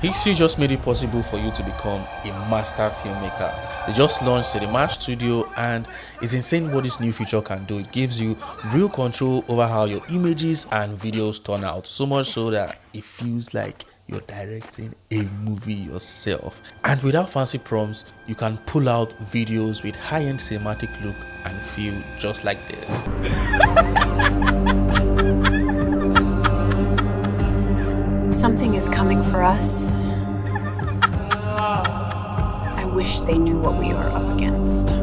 Higgsfield just made it possible for you to become a master filmmaker. They just launched Cinema Studio and it's insane what this new feature can do. It gives you real control over how your images and videos turn out, so much so that it feels like you're directing a movie yourself. And without fancy prompts, you can pull out videos with high-end cinematic look and feel just like this. Something is coming for us. I wish they knew what we are up against.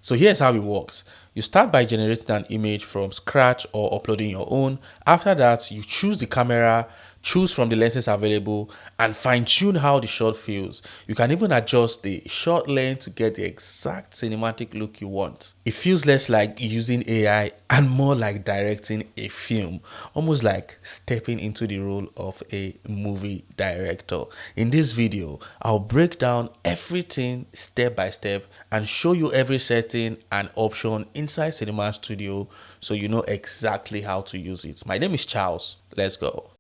So here's how it works. You start by generating an image from scratch or uploading your own. After that, you choose the camera, choose from the lenses available, and fine-tune how the shot feels. You can even adjust the shot length to get the exact cinematic look you want. It feels less like using AI and more like directing a film, almost like stepping into the role of a movie director. In this video, I'll break down everything step by step and show you every setting and option inside Cinema Studio so you know exactly how to use it. My name is Charles. Let's go.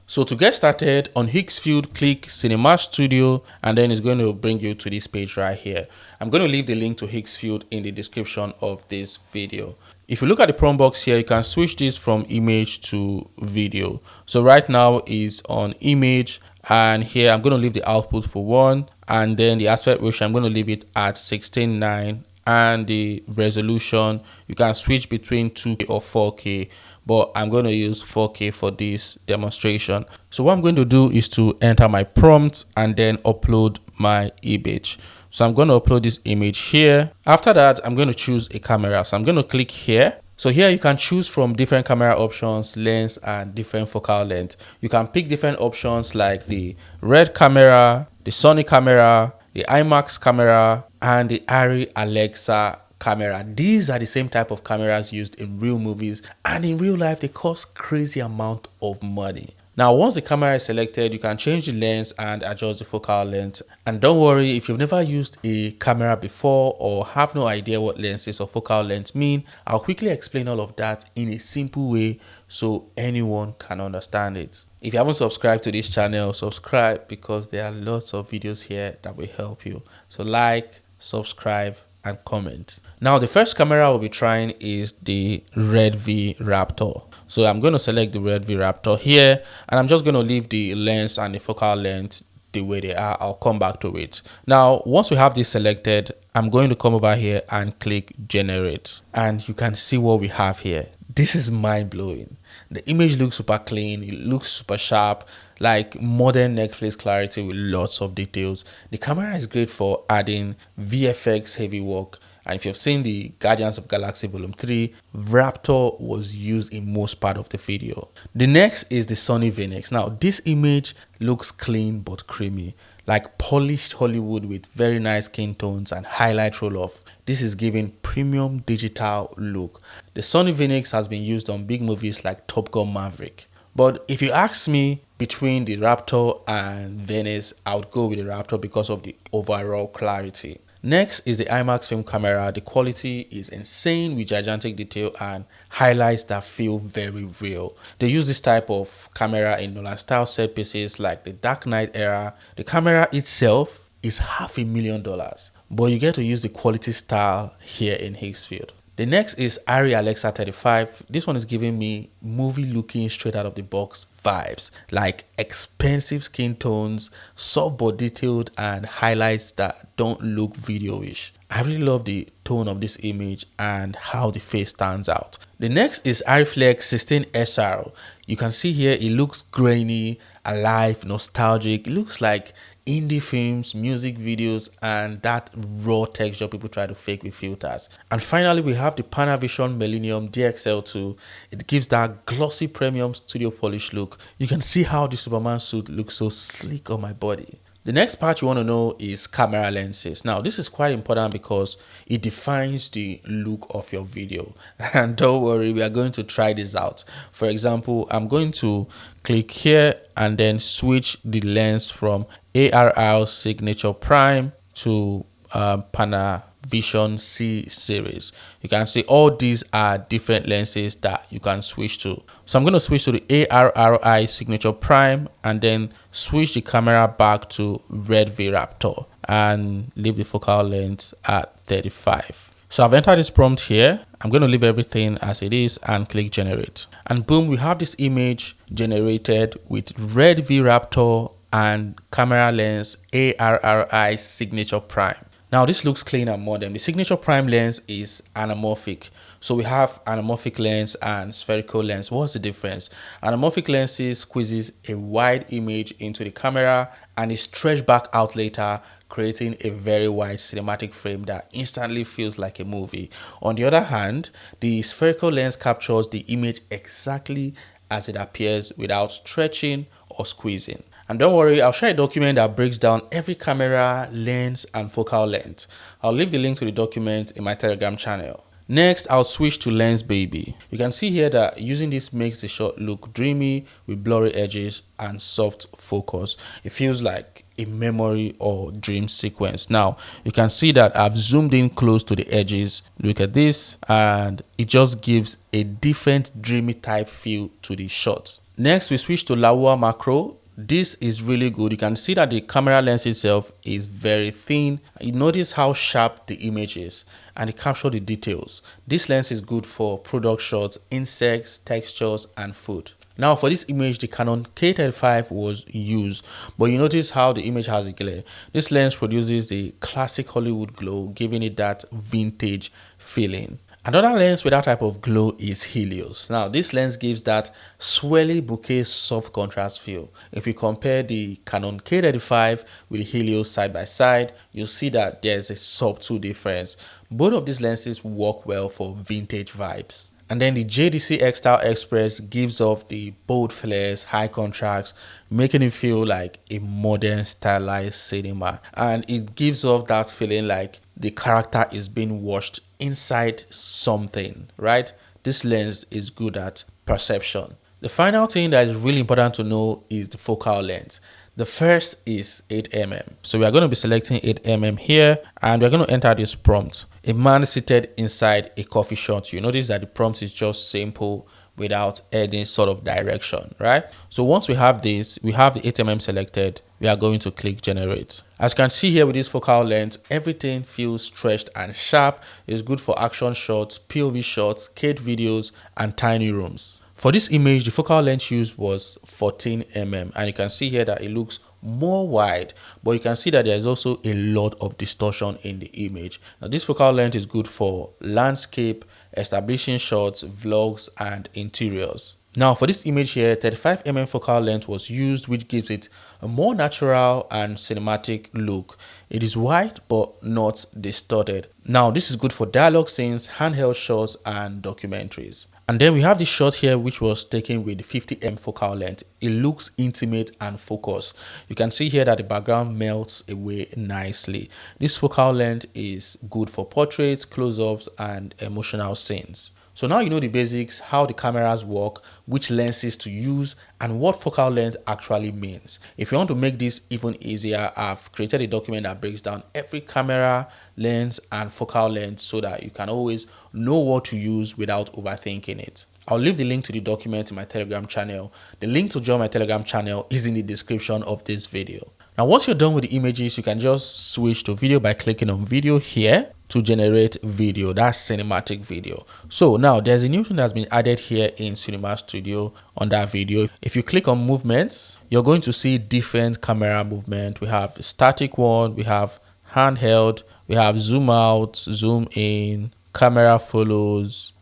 So to get started, on Higgsfield, click Cinema Studio, and then it's going to bring you to this page right here. I'm going to leave the link to Higgsfield in the description of this video. If you look at the prompt box here, you can switch this from image to video. So right now is on image, and here I'm going to leave the output for 1, and then the aspect ratio I'm going to leave it at 16:9, and the resolution you can switch between 2K or 4K, but I'm going to use 4K for this demonstration. So what I'm going to do is to enter my prompt and then upload my image. So I'm going to upload this image here. After that, I'm going to choose a camera. So I'm going to click here. So here you can choose from different camera options, lens, and different focal length. You can pick different options like the Red camera, the Sony camera, the IMAX camera, and the Arri Alexa camera. These are the same type of cameras used in real movies, and in real life they cost crazy amount of money. Now once the camera is selected, you can change the lens and adjust the focal length. And don't worry, if you've never used a camera before or have no idea what lenses or focal length mean, I'll quickly explain all of that in a simple way so anyone can understand it. If you haven't subscribed to this channel, subscribe, because there are lots of videos here that will help you. So like, subscribe, and comment. Now the first camera we'll be trying is the Red V Raptor. So I'm going to select the Red V Raptor here, and I'm just going to leave the lens and the focal length the way they are. I'll come back to it. Now once we have this selected, I'm going to come over here and click generate, and you can see what we have here. This is mind-blowing. The image looks super clean, it looks super sharp, like modern Netflix clarity with lots of details. The camera is great for adding VFX heavy work, and if you've seen the Guardians of Galaxy Volume 3, Raptor was used in most part of the video. The next is the Sony Vnex. Now this image looks clean but creamy, like polished Hollywood with very nice skin tones and highlight roll-off. This is giving premium digital look. The Sony Vnex has been used on big movies like Top Gun Maverick. But if you ask me between the Raptor and Venice, I would go with the Raptor because of the overall clarity. Next is the IMAX film camera. The quality is insane with gigantic detail and highlights that feel very real. They use this type of camera in Nolan style set pieces like the Dark Knight era. The camera itself is $500,000, but you get to use the quality style here in Higgsfield. The next is Arri Alexa 35. This one is giving me movie looking straight out of the box vibes, like expensive skin tones, soft but detailed, and highlights that don't look video-ish. I really love the tone of this image and how the face stands out. The next is iReflex 16SR. You can see here it looks grainy, alive, nostalgic. It looks like indie films, music videos, and that raw texture people try to fake with filters. And finally, we have the Panavision Millennium DXL2. It gives that glossy premium studio polish look. You can see how the Superman suit looks so sleek on my body. The next part you want to know is camera lenses. Now, this is quite important because it defines the look of your video. And don't worry, we are going to try this out. For example, I'm going to click here and then switch the lens from ARR Signature Prime to Panavision C series. You can see all these are different lenses that you can switch to. So I'm going to switch to the ARRI Signature Prime and then switch the camera back to Red V Raptor and leave the focal length at 35. So I've entered this prompt here. I'm going to leave everything as it is and click generate. And boom, we have this image generated with Red V Raptor and camera lens ARRI Signature Prime. Now this looks clean and modern. The Signature Prime lens is anamorphic. So we have anamorphic lens and spherical lens. What's the difference? Anamorphic lenses squeezes a wide image into the camera and is stretched back out later, creating a very wide cinematic frame that instantly feels like a movie. On the other hand, the spherical lens captures the image exactly as it appears without stretching or squeezing. And don't worry, I'll share a document that breaks down every camera, lens, and focal length. I'll leave the link to the document in my Telegram channel. Next, I'll switch to Lens Baby. You can see here that using this makes the shot look dreamy with blurry edges and soft focus. It feels like a memory or dream sequence. Now, you can see that I've zoomed in close to the edges. Look at this, and it just gives a different dreamy type feel to the shot. Next, we switch to Laowa Macro. This is really good. You can see that the camera lens itself is very thin. You notice how sharp the image is and it captures the details. This lens is good for product shots, insects, textures, and food. Now for this image, the Canon K35 was used, but you notice how the image has a glare. This lens produces the classic Hollywood glow, giving it that vintage feeling. Another lens with that type of glow is Helios. Now, this lens gives that swirly bouquet soft contrast feel. If you compare the Canon K35 with the Helios side by side, you'll see that there's a subtle difference. Both of these lenses work well for vintage vibes. And then the JDC X-Style Express gives off the bold flares, high contrast, making it feel like a modern stylized cinema. And it gives off that feeling like the character is being watched inside something, right? This lens is good at perception. The final thing that is really important to know is the focal length. The first is 8mm. So we are going to be selecting 8mm here and we're going to enter this prompt. A man seated inside a coffee shop. You notice that the prompt is just simple without any sort of direction, right? So once we have this, we have the 8mm selected, we are going to click generate. As you can see here with this focal length, everything feels stretched and sharp. It's good for action shots, POV shots, kid videos, and tiny rooms. For this image, the focal length used was 14mm, and you can see here that it looks more wide, but you can see that there's also a lot of distortion in the image. Now, this focal length is good for landscape, establishing shots, vlogs, and interiors. Now, for this image here, 35mm focal length was used, which gives it a more natural and cinematic look. It is wide, but not distorted. Now, this is good for dialogue scenes, handheld shots, and documentaries. And then we have this shot here which was taken with the 50mm focal length. It looks intimate and focused. You can see here that the background melts away nicely. This focal length is good for portraits, close-ups, and emotional scenes. So now you know the basics, how the cameras work, which lenses to use, and what focal length actually means. If you want to make this even easier, I've created a document that breaks down every camera, lens, and focal length so that you can always know what to use without overthinking it. I'll leave the link to the document in my Telegram channel. The link to join my Telegram channel is in the description of this video. Now, once you're done with the images, you can just switch to video by clicking on video here to generate video. That's cinematic video. So now there's a new thing that's been added here in Cinema Studio on that video. If you click on movements, you're going to see different camera movement. We have static one, we have handheld, We have zoom out, zoom in, camera follows,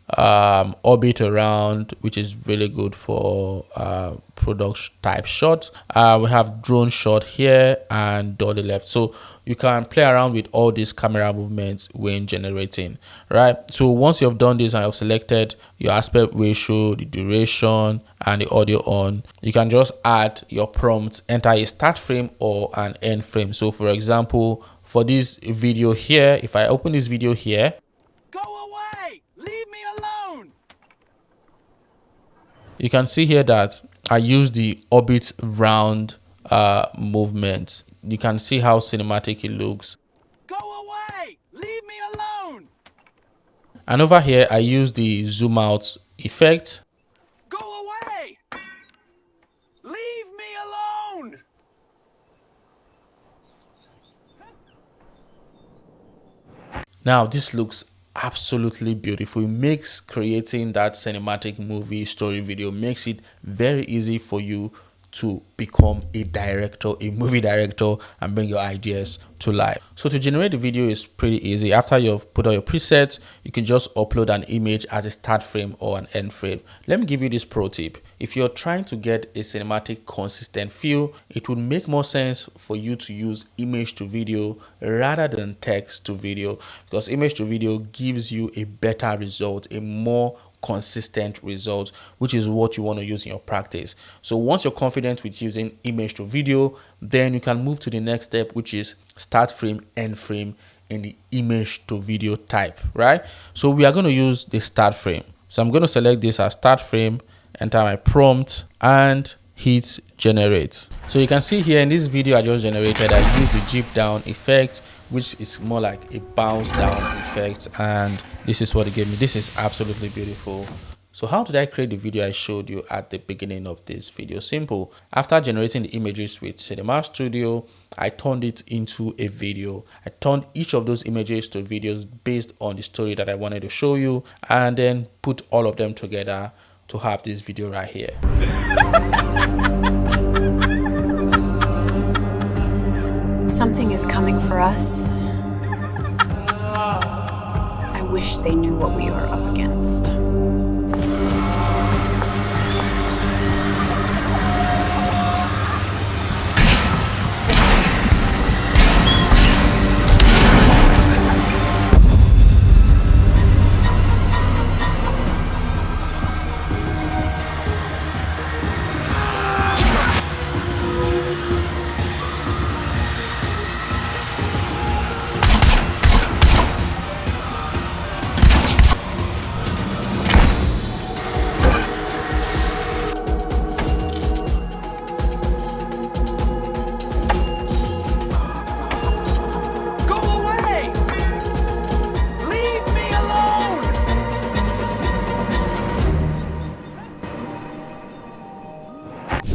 orbit around, which is really good for production type shots. We have drone shot here and dolly left, so you can play around with all these camera movements when generating, right? So once you've done this and you've selected your aspect ratio, the duration, and the audio on, you can just add your prompt, enter a start frame or an end frame. So for example, for this video here, if I open this video here, go away, leave me alone. You can see here that I use the orbit round movement. You can see how cinematic it looks. Go away, leave me alone. And over here, I use the zoom out effect. Go away, leave me alone. Now, this looks absolutely beautiful. It makes creating that cinematic movie story video makes it very easy for you to become a director, a movie director, and bring your ideas to life. So to generate the video is pretty easy. After you've put all your presets, you can just upload an image as a start frame or an end frame. Let me give you this pro tip. If you're trying to get a cinematic consistent feel, it would make more sense for you to use image to video rather than text to video, because image to video gives you a better result, a more consistent result, which is what you want to use in your practice. So once you're confident with using image to video, then you can move to the next step, which is start frame, end frame in the image to video type, right? So we are going to use the start frame. So I'm going to select this as start frame, enter my prompt, and hit generate. So you can see here in this video I just generated, I used the jeep down effect, which is more like a bounce down effect, and this is what it gave me. This is absolutely beautiful. So how did I create the video I showed you at the beginning of this video? Simple. After generating the images with Cinema Studio, I turned it into a video. I turned each of those images to videos based on the story that I wanted to show you, and then put all of them together to have this video right here. Something is coming for us. I wish they knew what we are up against. Go away, leave me alone.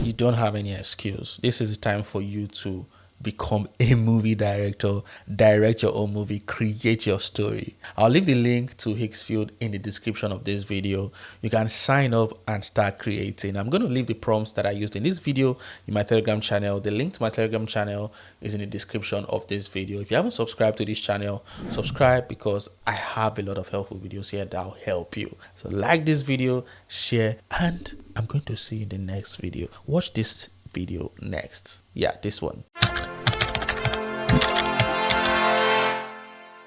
You don't have any excuse. This is the time for you to become a movie director, direct your own movie, create your story. I'll leave the link to Higgsfield in the description of this video. You can sign up and start creating. I'm going to leave the prompts that I used in this video in my Telegram channel. The link to my Telegram channel is in the description of this video. If you haven't subscribed to this channel, subscribe, because I have a lot of helpful videos here that will help you. So like this video, share, and I'm going to see you in the next video. Watch this video next. Yeah, this one.